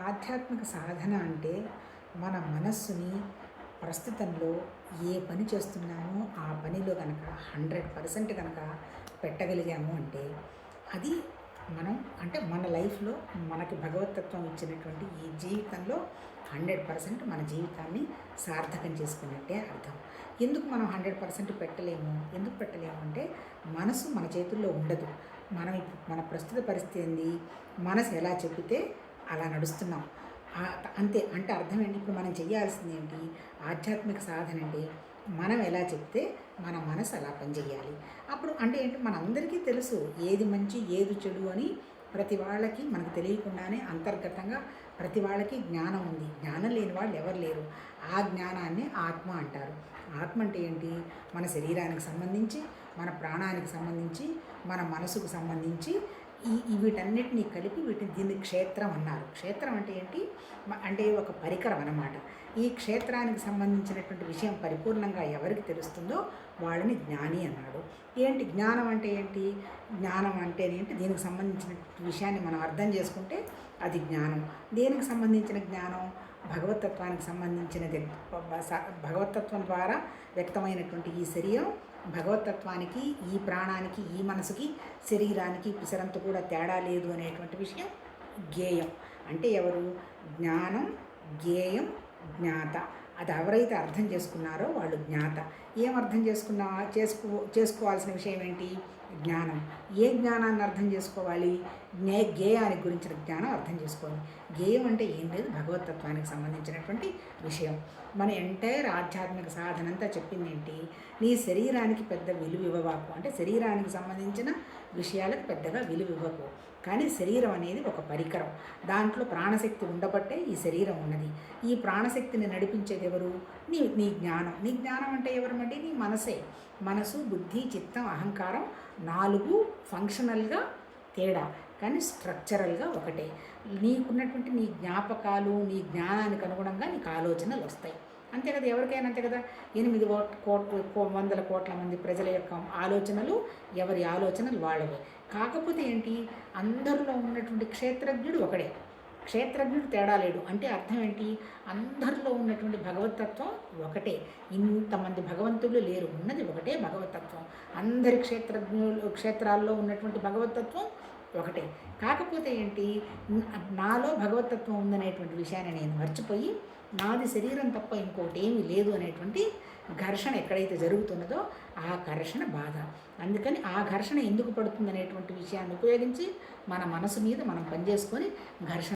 ఆధ్యాత్మిక సాధన అంటే మన మనస్సుని ప్రస్తుతంలో ఏ పని చేస్తున్నామో ఆ పనిలో కనుక 100% కనుక పెట్టగలిగాము అంటే అది మనం అంటే మన లైఫ్లో మనకి భగవతత్వం ఇచ్చినటువంటి ఈ జీవితంలో 100% మన జీవితాన్ని సార్థకం చేసుకున్నట్టే అర్థం. ఎందుకు మనం 100% పెట్టలేము? ఎందుకు పెట్టలేము అంటే మనసు మన చేతుల్లో ఉండదు. మనం మన ప్రస్తుత పరిస్థితి ఏంది? మనసు ఎలా చెప్పితే అలా నడుస్తున్నాం. అంతే. అంటే అర్థం ఏంటి? ఇప్పుడు మనం చేయాల్సింది ఏంటి? ఆధ్యాత్మిక సాధన అంటే మనం ఎలా చెప్తే మన మనసు అలా పనిచేయాలి. అప్పుడు అంటే ఏంటి? మనందరికీ తెలుసు ఏది మంచి ఏది చెడు అని. ప్రతి వాళ్ళకి మనకు తెలియకుండానే అంతర్గతంగా ప్రతి వాళ్ళకి జ్ఞానం ఉంది. జ్ఞానం లేని వాళ్ళు ఎవరు లేరు. ఆ జ్ఞానాన్ని ఆత్మ అంటారు. ఆత్మ అంటే ఏంటి? మన శరీరానికి సంబంధించి, మన ప్రాణానికి సంబంధించి, మన మనసుకు సంబంధించి వీటన్నిటినీ కలిపి దీన్ని క్షేత్రం అన్నారు. క్షేత్రం అంటే ఏంటి? అంటే ఒక పరికరం అన్నమాట. ఈ క్షేత్రానికి సంబంధించినటువంటి విషయం పరిపూర్ణంగా ఎవరికి తెలుస్తుందో వాళ్ళని జ్ఞాని అన్నాడు. ఏంటి జ్ఞానం అంటే ఏంటి? జ్ఞానం అంటే ఏంటి? దీనికి సంబంధించిన విషయాన్ని మనం అర్థం చేసుకుంటే అది జ్ఞానం. దేనికి సంబంధించిన జ్ఞానం? భగవతత్వానికి సంబంధించినది. భగవతత్వం ద్వారా వ్యక్తమైనటువంటి ఈ శరీరం భగవతత్వానికి, ఈ ప్రాణానికి, ఈ మనసుకి, శరీరానికి పిసరంత కూడా తేడా లేదు అనేటువంటి విషయం జ్ఞేయం. అంటే ఎవరు? జ్ఞానం, జ్ఞేయం, జ్ఞాత. అది ఎవరైతే అర్థం చేసుకున్నారో వాళ్ళు జ్ఞాత. ఏం అర్థం చేసుకోవాల్సిన విషయం ఏంటి? జ్ఞానం. ఏ జ్ఞానాన్ని అర్థం చేసుకోవాలి? జ్ఞేయానికి గురించిన జ్ఞానం అర్థం చేసుకోవాలి. జ్ఞేయం అంటే ఏం లేదు, భగవతత్వానికి సంబంధించినటువంటి విషయం. మన ఎంటైర్ ఆధ్యాత్మిక సాధన అంతా చెప్పింది ఏంటి? నీ శరీరానికి పెద్ద విలువ ఇవ్వవాకు. అంటే శరీరానికి సంబంధించిన విషయాలకు పెద్దగా విలువ ఇవ్వకు. కానీ శరీరం అనేది ఒక పరికరం. దాంట్లో ప్రాణశక్తి ఉండబట్టే ఈ శరీరం ఉన్నది. ఈ ప్రాణశక్తిని నడిపించేది ఎవరు? నీ జ్ఞానం. నీ జ్ఞానం అంటే ఎవరమంటే నీ మనసే. మనసు, బుద్ధి, చిత్తం, అహంకారం 4 ఫంక్షనల్గా తేడా, కానీ స్ట్రక్చరల్గా ఒకటే. నీకున్నటువంటి నీ జ్ఞాపకాలు, నీ జ్ఞానానికి అనుగుణంగా నీకు ఆలోచనలు వస్తాయి. అంతే కదా, ఎవరికైనా అంతే కదా. 800 కోట్ల మంది ప్రజల యొక్క ఆలోచనలు ఎవరి ఆలోచనలు వాళ్ళవే. కాకపోతే ఏంటి? అందరిలో ఉన్నటువంటి క్షేత్రజ్ఞుడు ఒకడే. క్షేత్రజ్ఞుడు తేడా లేడు. అంటే అర్థం ఏంటి? అందరిలో ఉన్నటువంటి భగవతత్వం ఒకటే. ఇంతమంది భగవంతులు లేరు, ఉన్నది ఒకటే భగవతత్వం. అందరి క్షేత్రాల్లో ఉన్నటువంటి భగవతత్వం ఒకటే. కాకపోతే ఏంటి? నాలో భగవతత్వం ఉందనేటువంటి విషయాన్ని నేను మర్చిపోయి నాది శరీరం తప్ప ఇంకోటి ఏమీ లేదు అనేటువంటి ఘర్షణ ఎక్కడైతే జరుగుతున్నదో ఆ ఘర్షణ బాధ. అందుకని ఆ ఘర్షణ ఎందుకు పడుతుంది అనేటువంటి విషయాన్ని ఉపయోగించి మన మనసు మీద మనం పనిచేసుకొని ఘర్షణ